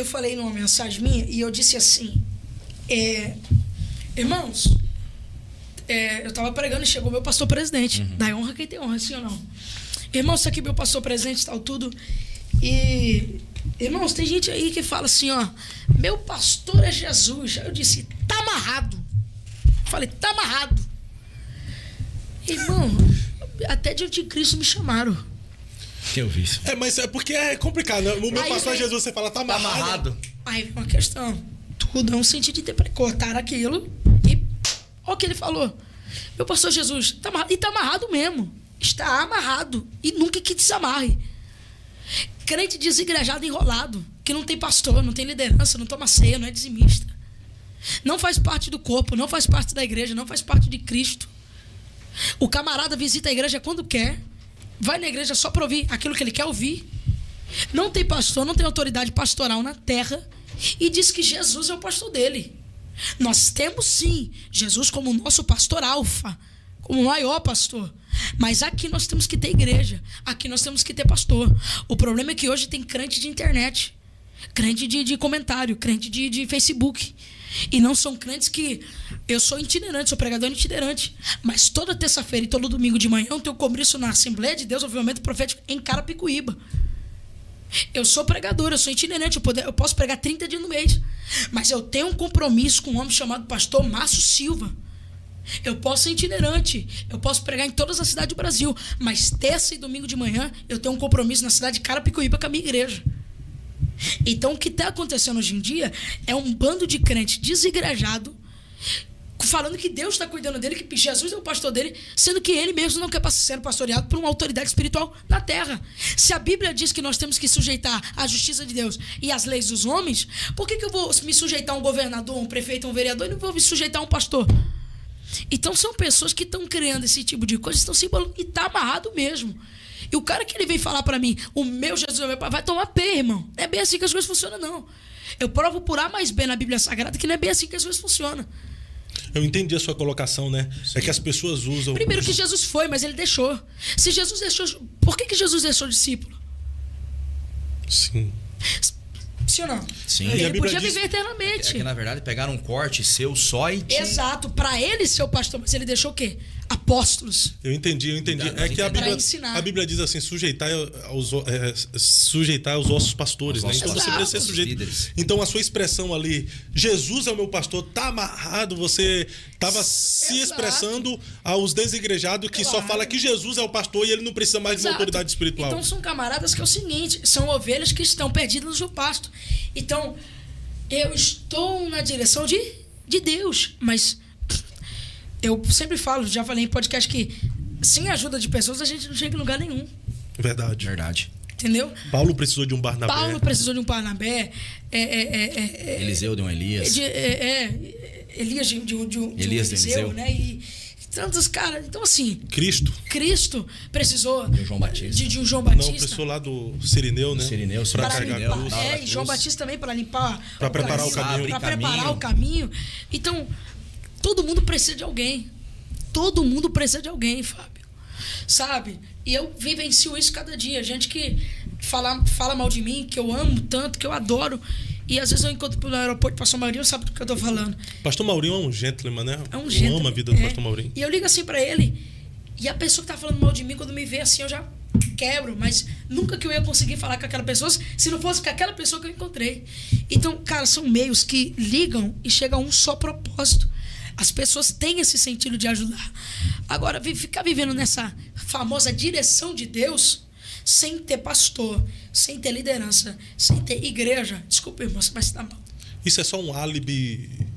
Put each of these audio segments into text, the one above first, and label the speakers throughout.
Speaker 1: falei numa mensagem minha e eu disse assim, irmãos, eu estava pregando e chegou meu pastor presidente. Dá honra quem tem honra, sim ou não? Irmãos, isso aqui meu pastor presidente e tal, tudo. E, irmãos, tem gente aí que fala assim, ó, meu pastor é Jesus. Aí eu disse, tá amarrado. Falei, tá amarrado. Irmão, até de anticristo me chamaram.
Speaker 2: Eu vi isso.
Speaker 3: Mas é porque é complicado, né? O meu pastor é Jesus, você fala, tá amarrado.
Speaker 1: Aí vem uma questão. Tudo é um sentido de interpretar. Cortar aquilo e... Olha o que ele falou. Meu pastor Jesus, tá amarrado. E tá amarrado mesmo. Está amarrado. E nunca que desamarre. Crente desigrejado, enrolado. Que não tem pastor, não tem liderança, não toma ceia, não é dizimista. Não faz parte do corpo, não faz parte da igreja, não faz parte de Cristo. O camarada visita a igreja quando quer. Vai na igreja só para ouvir aquilo que ele quer ouvir. Não tem pastor, não tem autoridade pastoral na terra. E diz que Jesus é o pastor dele. Nós temos sim Jesus como nosso pastor alfa, como o maior pastor. Mas aqui nós temos que ter igreja. Aqui nós temos que ter pastor. O problema é que hoje tem crente de internet, crente de comentário, crente de Facebook. E não são crentes que... Eu sou itinerante, sou pregador itinerante. Mas toda terça-feira e todo domingo de manhã eu tenho compromisso na Assembleia de Deus, Avivamento Profético, em Carapicuíba. Eu sou pregador, eu sou itinerante, eu posso pregar 30 dias no mês. Mas eu tenho um compromisso com um homem chamado pastor Márcio Silva. Eu posso ser itinerante, eu posso pregar em todas as cidades do Brasil. Mas terça e domingo de manhã eu tenho um compromisso na cidade de Carapicuíba com a minha igreja. Então o que está acontecendo hoje em dia é um bando de crente desigrejado falando que Deus está cuidando dele, que Jesus é o pastor dele, sendo que ele mesmo não quer ser pastoreado por uma autoridade espiritual na terra. Se a Bíblia diz que nós temos que sujeitar à justiça de Deus e às leis dos homens, por que eu vou me sujeitar a um governador, um prefeito, um vereador e não vou me sujeitar a um pastor? Então são pessoas que estão criando esse tipo de coisa, estão se embolando e está amarrado mesmo. E o cara que ele vem falar para mim, o meu Jesus é meu pai, vai tomar pé, irmão. Não é bem assim que as coisas funcionam, não. Eu provo por A mais B na Bíblia Sagrada que não é bem assim que as coisas funcionam.
Speaker 3: Eu entendi a sua colocação, né? Sim. É que as pessoas usam...
Speaker 1: Primeiro que Jesus foi, mas ele deixou. Se Jesus deixou... Por que Jesus deixou discípulo?
Speaker 3: Sim.
Speaker 1: Sim ou não?
Speaker 2: Sim.
Speaker 1: Ele podia viver eternamente.
Speaker 2: É que, na verdade, pegaram um corte seu só e...
Speaker 1: Exato. Para ele ser o pastor, mas ele deixou o quê? Apóstolos.
Speaker 3: Eu entendi. É que a Bíblia diz assim, sujeitar os ossos pastores, né? Então você precisa ser sujeito. Então a sua expressão ali, Jesus é o meu pastor, tá amarrado, você estava se expressando aos desigrejados que só fala que Jesus é o pastor e ele não precisa mais de uma autoridade espiritual.
Speaker 1: Então são camaradas que é o seguinte, são ovelhas que estão perdidas no pasto. Então, eu estou na direção de Deus, mas... Eu sempre falo, já falei em podcast que sem a ajuda de pessoas a gente não chega em lugar nenhum.
Speaker 3: Verdade.
Speaker 1: Entendeu?
Speaker 3: Paulo precisou de um Barnabé.
Speaker 2: Eliseu de um Elias.
Speaker 1: Elias de um Eliseu, né? E tantos caras. Então, assim... Cristo precisou...
Speaker 2: De um João Batista.
Speaker 1: De um João Batista.
Speaker 3: Não, precisou lá do Sirineu, né?
Speaker 2: Para
Speaker 3: carregar a cruz.
Speaker 1: E João Batista também para limpar...
Speaker 3: Para preparar o caminho.
Speaker 1: Para preparar o caminho. Então... Todo mundo precisa de alguém. Todo mundo precisa de alguém, Fábio. Sabe? E eu vivencio isso cada dia. Gente que fala mal de mim, que eu amo tanto, que eu adoro. E às vezes eu encontro pelo aeroporto, o pastor Maurinho sabe do que eu tô falando.
Speaker 3: Pastor Maurinho é um gentleman, né?
Speaker 1: É um gentleman.
Speaker 3: Eu amo a vida do pastor Maurinho.
Speaker 1: E eu ligo assim pra ele. E a pessoa que tá falando mal de mim, quando me vê assim, eu já quebro. Mas nunca que eu ia conseguir falar com aquela pessoa se não fosse com aquela pessoa que eu encontrei. Então, cara, são meios que ligam e chegam a um só propósito. As pessoas têm esse sentido de ajudar. Agora, ficar vivendo nessa famosa direção de Deus, sem ter pastor, sem ter liderança, sem ter igreja. Desculpa, irmão, mas tá mal.
Speaker 3: Isso é só um álibi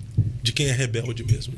Speaker 3: de quem é rebelde mesmo.